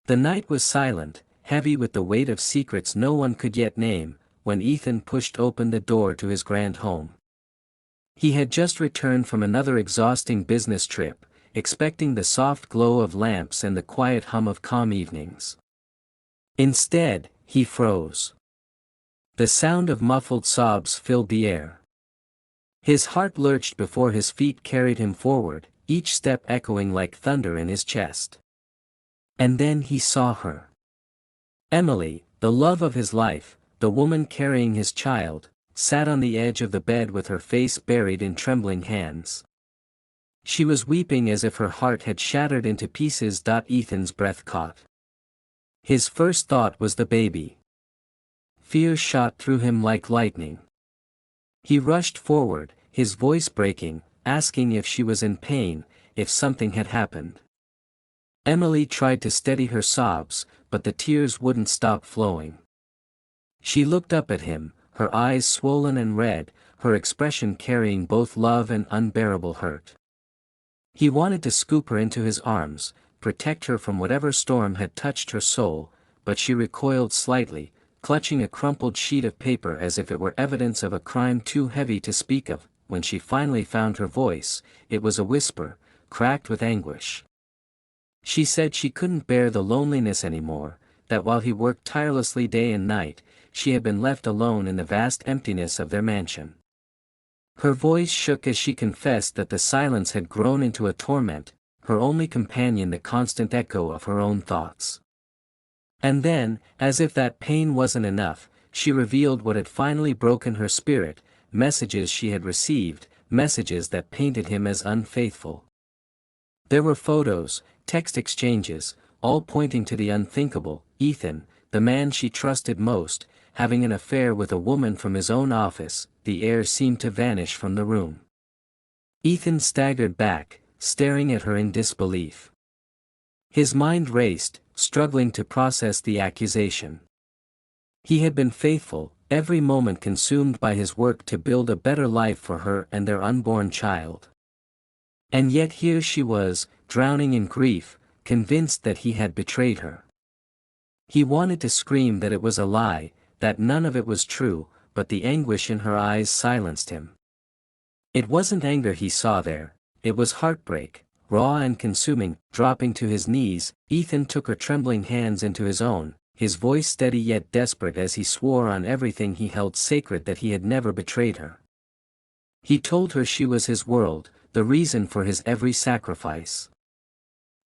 The night was silent, heavy with the weight of secrets no one could yet name, when Ethan pushed open the door to his grand home. He had just returned from another exhausting business trip, expecting the soft glow of lamps and the quiet hum of calm evenings. Instead, he froze. The sound of muffled sobs filled the air. His heart lurched before his feet carried him forward, each step echoing like thunder in his chest. And then he saw her. Emily, the love of his life, the woman carrying his child, sat on the edge of the bed with her face buried in trembling hands. She was weeping as if her heart had shattered into pieces. Ethan's breath caught. His first thought was the baby. Fear shot through him like lightning. He rushed forward, his voice breaking, asking if she was in pain, if something had happened. Emily tried to steady her sobs, but the tears wouldn't stop flowing. She looked up at him, her eyes swollen and red, her expression carrying both love and unbearable hurt. He wanted to scoop her into his arms, protect her from whatever storm had touched her soul, but she recoiled slightly, clutching a crumpled sheet of paper as if it were evidence of a crime too heavy to speak of. When she finally found her voice, it was a whisper, cracked with anguish. She said she couldn't bear the loneliness anymore, that while he worked tirelessly day and night, she had been left alone in the vast emptiness of their mansion. Her voice shook as she confessed that the silence had grown into a torment, her only companion the constant echo of her own thoughts. And then, as if that pain wasn't enough, she revealed what had finally broken her spirit, messages she had received, messages that painted him as unfaithful. There were photos, text exchanges, all pointing to the unthinkable: Ethan, the man she trusted most, having an affair with a woman from his own office. The air seemed to vanish from the room. Ethan staggered back, staring at her in disbelief. His mind raced, struggling to process the accusation. He had been faithful, every moment consumed by his work to build a better life for her and their unborn child. And yet here she was, drowning in grief, convinced that he had betrayed her. He wanted to scream that it was a lie, that none of it was true, but the anguish in her eyes silenced him. It wasn't anger he saw there, it was heartbreak, raw and consuming. Dropping to his knees, Ethan took her trembling hands into his own, his voice steady yet desperate as he swore on everything he held sacred that he had never betrayed her. He told her she was his world, the reason for his every sacrifice.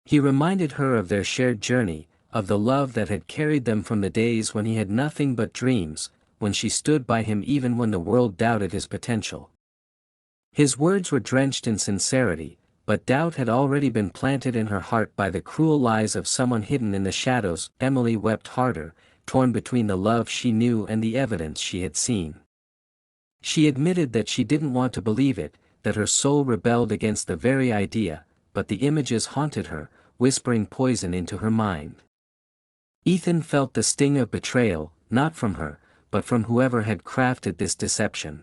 He reminded her of their shared journey, of the love that had carried them from the days when he had nothing but dreams, when she stood by him even when the world doubted his potential. His words were drenched in sincerity, but doubt had already been planted in her heart by the cruel lies of someone hidden in the shadows. Emily wept harder, torn between the love she knew and the evidence she had seen. She admitted that she didn't want to believe it, that her soul rebelled against the very idea, but the images haunted her, whispering poison into her mind. Ethan felt the sting of betrayal, not from her, but from whoever had crafted this deception.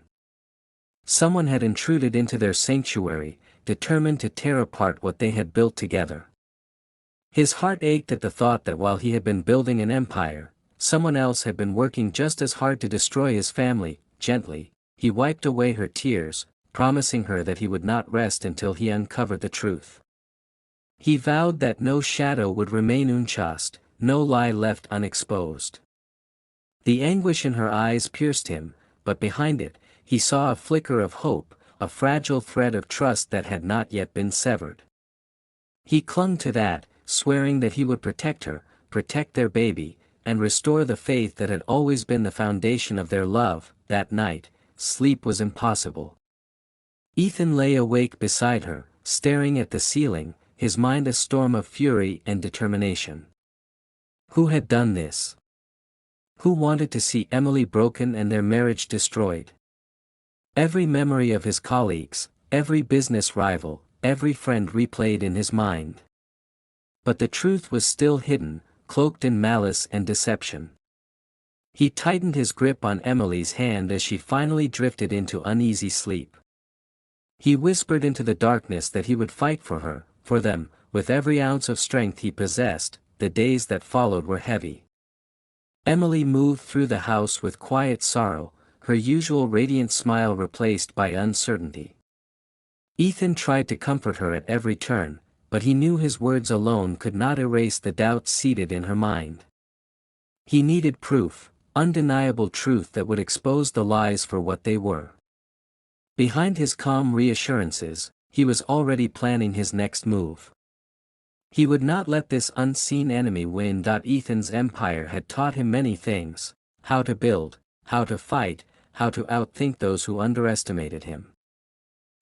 Someone had intruded into their sanctuary, determined to tear apart what they had built together. His heart ached at the thought that while he had been building an empire, someone else had been working just as hard to destroy his family. Gently, he wiped away her tears, promising her that he would not rest until he uncovered the truth. He vowed that no shadow would remain unchased, no lie left unexposed. The anguish in her eyes pierced him, but behind it, he saw a flicker of hope, a fragile thread of trust that had not yet been severed. He clung to that, swearing that he would protect her, protect their baby, and restore the faith that had always been the foundation of their love. That night, sleep was impossible. Ethan lay awake beside her, staring at the ceiling, his mind a storm of fury and determination. Who had done this? Who wanted to see Emily broken and their marriage destroyed? Every memory of his colleagues, every business rival, every friend replayed in his mind. But the truth was still hidden, cloaked in malice and deception. He tightened his grip on Emily's hand as she finally drifted into uneasy sleep. He whispered into the darkness that he would fight for her, for them, with every ounce of strength he possessed. the days that followed were heavy. Emily moved through the house with quiet sorrow, her usual radiant smile replaced by uncertainty. Ethan tried to comfort her at every turn, but he knew his words alone could not erase the doubts seated in her mind. He needed proof, undeniable truth that would expose the lies for what they were. Behind his calm reassurances, he was already planning his next move. He would not let this unseen enemy win. Ethan's empire had taught him many things: how to build, how to fight, how to outthink those who underestimated him.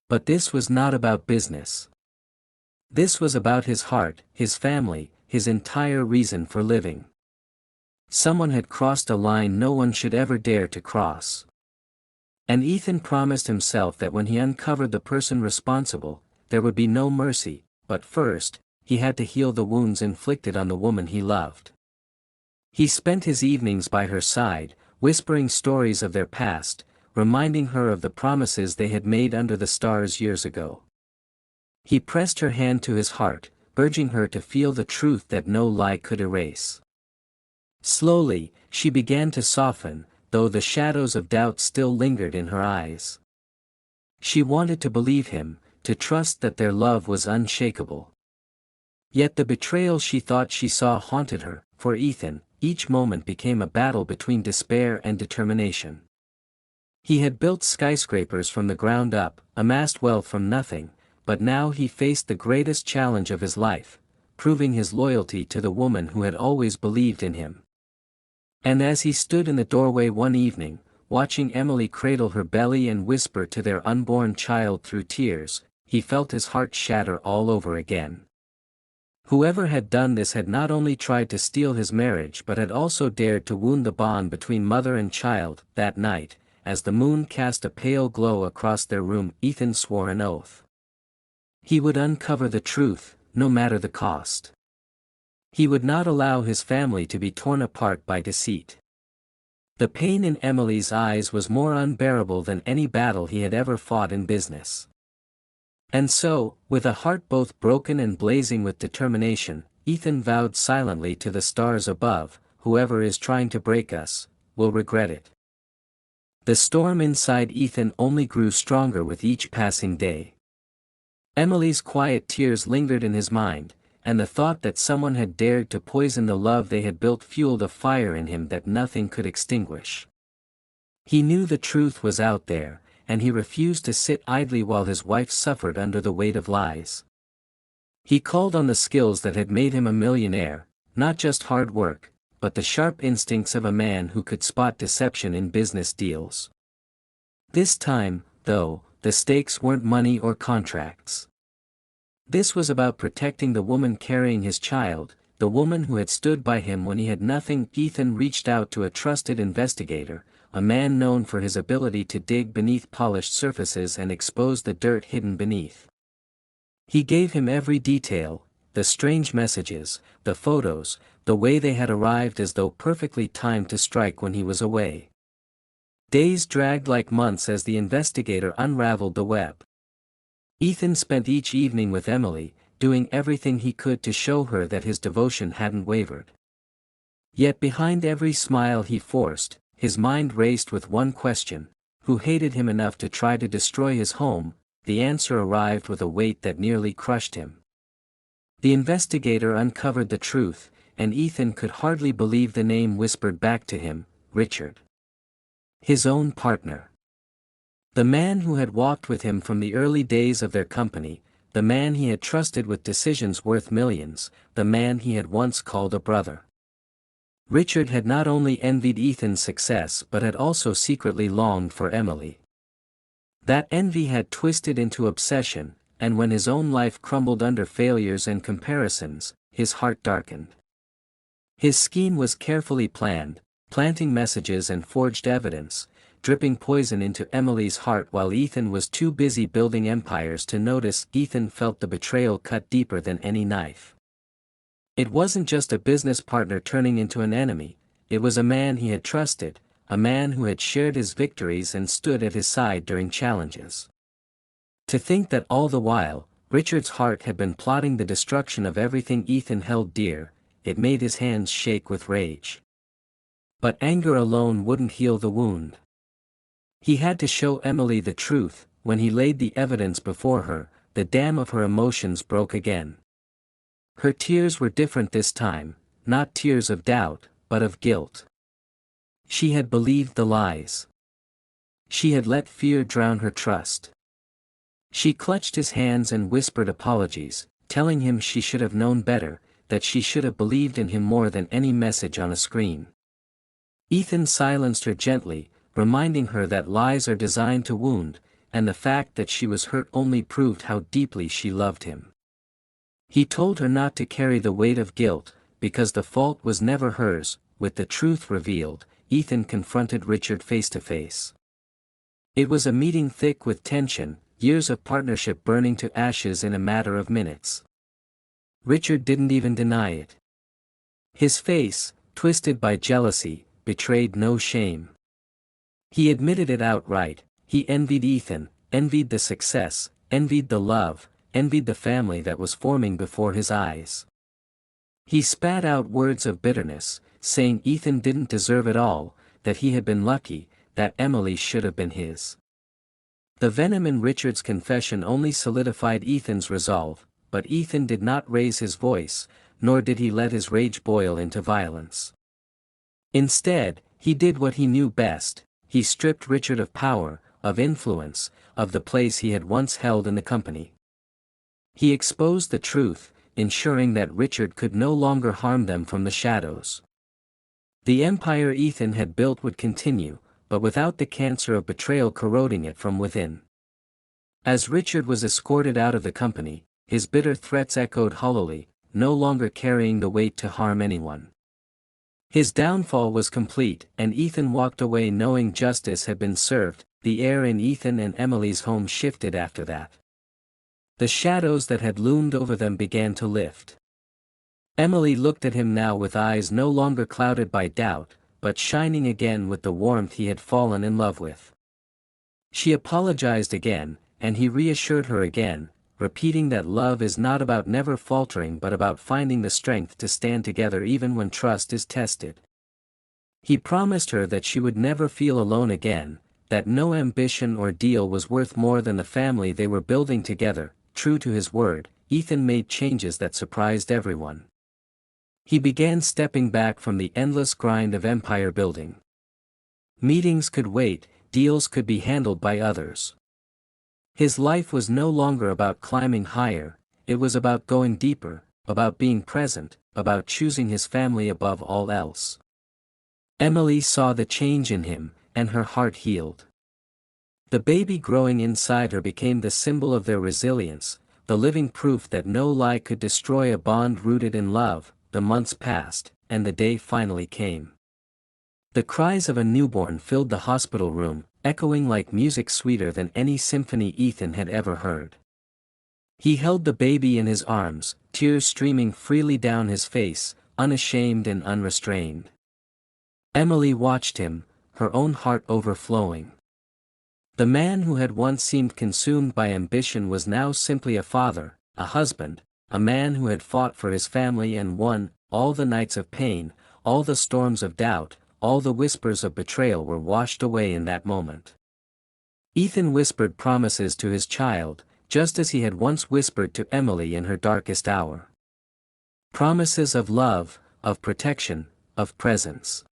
But this was not about business. This was about his heart, his family, his entire reason for living. Someone had crossed a line no one should ever dare to cross. And Ethan promised himself that when he uncovered the person responsible, there would be no mercy, but first, he had to heal the wounds inflicted on the woman he loved. He spent his evenings by her side, whispering stories of their past, reminding her of the promises they had made under the stars years ago. He pressed her hand to his heart, urging her to feel the truth that no lie could erase. Slowly, she began to soften, though the shadows of doubt still lingered in her eyes. She wanted to believe him, to trust that their love was unshakable. Yet the betrayal she thought she saw haunted her. For Ethan, each moment became a battle between despair and determination. He had built skyscrapers from the ground up, amassed wealth from nothing, but now he faced the greatest challenge of his life, proving his loyalty to the woman who had always believed in him. And as he stood in the doorway one evening, watching Emily cradle her belly and whisper to their unborn child through tears, he felt his heart shatter all over again. Whoever had done this had not only tried to steal his marriage but had also dared to wound the bond between mother and child. That night, as the moon cast a pale glow across their room, Ethan swore an oath. He would uncover the truth, no matter the cost. He would not allow his family to be torn apart by deceit. The pain in Emily's eyes was more unbearable than any battle he had ever fought in business. And so, with a heart both broken and blazing with determination, Ethan vowed silently to the stars above, "Whoever is trying to break us, will regret it." The storm inside Ethan only grew stronger with each passing day. Emily's quiet tears lingered in his mind, and the thought that someone had dared to poison the love they had built fueled a fire in him that nothing could extinguish. He knew the truth was out there, and he refused to sit idly while his wife suffered under the weight of lies. He called on the skills that had made him a millionaire, not just hard work, but the sharp instincts of a man who could spot deception in business deals. This time, though, the stakes weren't money or contracts. This was about protecting the woman carrying his child, the woman who had stood by him when he had nothing. Ethan reached out to a trusted investigator, a man known for his ability to dig beneath polished surfaces and expose the dirt hidden beneath. He gave him every detail: the strange messages, the photos, the way they had arrived as though perfectly timed to strike when he was away. Days dragged like months as the investigator unraveled the web. Ethan spent each evening with Emily, doing everything he could to show her that his devotion hadn't wavered. Yet behind every smile he forced, his mind raced with one question: who hated him enough to try to destroy his home? The answer arrived with a weight that nearly crushed him. The investigator uncovered the truth, and Ethan could hardly believe the name whispered back to him: Richard. His own partner. The man who had walked with him from the early days of their company, the man he had trusted with decisions worth millions, the man he had once called a brother. Richard had not only envied Ethan's success but had also secretly longed for Emily. That envy had twisted into obsession, and when his own life crumbled under failures and comparisons, his heart darkened. His scheme was carefully planned, planting messages and forged evidence, dripping poison into Emily's heart while Ethan was too busy building empires to notice. Ethan felt the betrayal cut deeper than any knife. It wasn't just a business partner turning into an enemy, it was a man he had trusted, a man who had shared his victories and stood at his side during challenges. To think that all the while, Richard's heart had been plotting the destruction of everything Ethan held dear, it made his hands shake with rage. But anger alone wouldn't heal the wound. He had to show Emily the truth. When he laid the evidence before her, the dam of her emotions broke again. Her tears were different this time, not tears of doubt, but of guilt. She had believed the lies. She had let fear drown her trust. She clutched his hands and whispered apologies, telling him she should have known better, that she should have believed in him more than any message on a screen. Ethan silenced her gently, reminding her that lies are designed to wound, and the fact that she was hurt only proved how deeply she loved him. He told her not to carry the weight of guilt, because the fault was never hers. With the truth revealed, Ethan confronted Richard face to face. It was a meeting thick with tension, years of partnership burning to ashes in a matter of minutes. Richard didn't even deny it. His face, twisted by jealousy, betrayed no shame. He admitted it outright. He envied Ethan, envied the success, envied the love, envied the family that was forming before his eyes. He spat out words of bitterness, saying Ethan didn't deserve it all, that he had been lucky, that Emily should have been his. The venom in Richard's confession only solidified Ethan's resolve, but Ethan did not raise his voice, nor did he let his rage boil into violence. Instead, he did what he knew best. He stripped Richard of power, of influence, of the place he had once held in the company. He exposed the truth, ensuring that Richard could no longer harm them from the shadows. The empire Ethan had built would continue, but without the cancer of betrayal corroding it from within. As Richard was escorted out of the company, his bitter threats echoed hollowly, no longer carrying the weight to harm anyone. His downfall was complete, and Ethan walked away knowing justice had been served. The air in Ethan and Emily's home shifted after that. The shadows that had loomed over them began to lift. Emily looked at him now with eyes no longer clouded by doubt, but shining again with the warmth he had fallen in love with. She apologized again, and he reassured her again, repeating that love is not about never faltering but about finding the strength to stand together even when trust is tested. He promised her that she would never feel alone again, that no ambition or deal was worth more than the family they were building together. True to his word, Ethan made changes that surprised everyone. He began stepping back from the endless grind of empire building. Meetings could wait, deals could be handled by others. His life was no longer about climbing higher, it was about going deeper, about being present, about choosing his family above all else. Emily saw the change in him, and her heart healed. The baby growing inside her became the symbol of their resilience, the living proof that no lie could destroy a bond rooted in love. The months passed, and the day finally came. The cries of a newborn filled the hospital room, echoing like music sweeter than any symphony Ethan had ever heard. He held the baby in his arms, tears streaming freely down his face, unashamed and unrestrained. Emily watched him, her own heart overflowing. The man who had once seemed consumed by ambition was now simply a father, a husband, a man who had fought for his family and won. All the nights of pain, all the storms of doubt, all the whispers of betrayal were washed away in that moment. Ethan whispered promises to his child, just as he had once whispered to Emily in her darkest hour. Promises of love, of protection, of presence.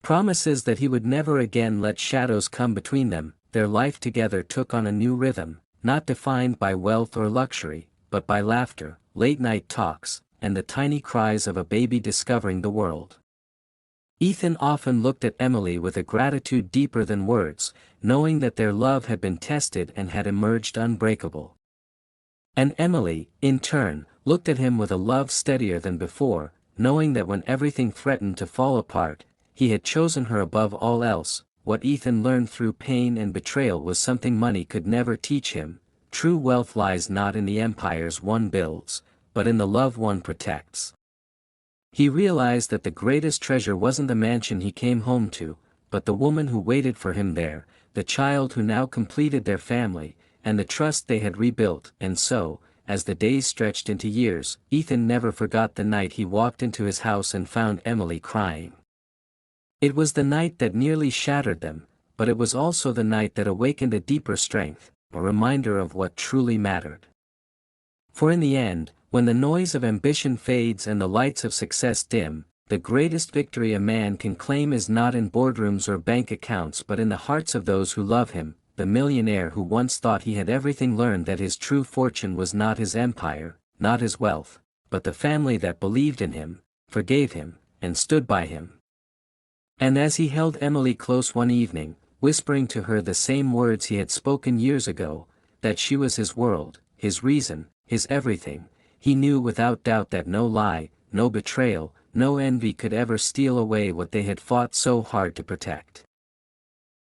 Promises that he would never again let shadows come between them. Their life together took on a new rhythm, not defined by wealth or luxury, but by laughter, late-night talks, and the tiny cries of a baby discovering the world. Ethan often looked at Emily with a gratitude deeper than words, knowing that their love had been tested and had emerged unbreakable. And Emily, in turn, looked at him with a love steadier than before, knowing that when everything threatened to fall apart, he had chosen her above all else. What Ethan learned through pain and betrayal was something money could never teach him. True wealth lies not in the empires one builds, but in the love one protects. He realized that the greatest treasure wasn't the mansion he came home to, but the woman who waited for him there, the child who now completed their family, and the trust they had rebuilt. And so, as the days stretched into years, Ethan never forgot the night he walked into his house and found Emily crying. It was the night that nearly shattered them, but it was also the night that awakened a deeper strength, a reminder of what truly mattered. For in the end, when the noise of ambition fades and the lights of success dim, the greatest victory a man can claim is not in boardrooms or bank accounts but in the hearts of those who love him. The millionaire who once thought he had everything learned that his true fortune was not his empire, not his wealth, but the family that believed in him, forgave him, and stood by him. And as he held Emily close one evening, whispering to her the same words he had spoken years ago, that she was his world, his reason, his everything, he knew without doubt that no lie, no betrayal, no envy could ever steal away what they had fought so hard to protect.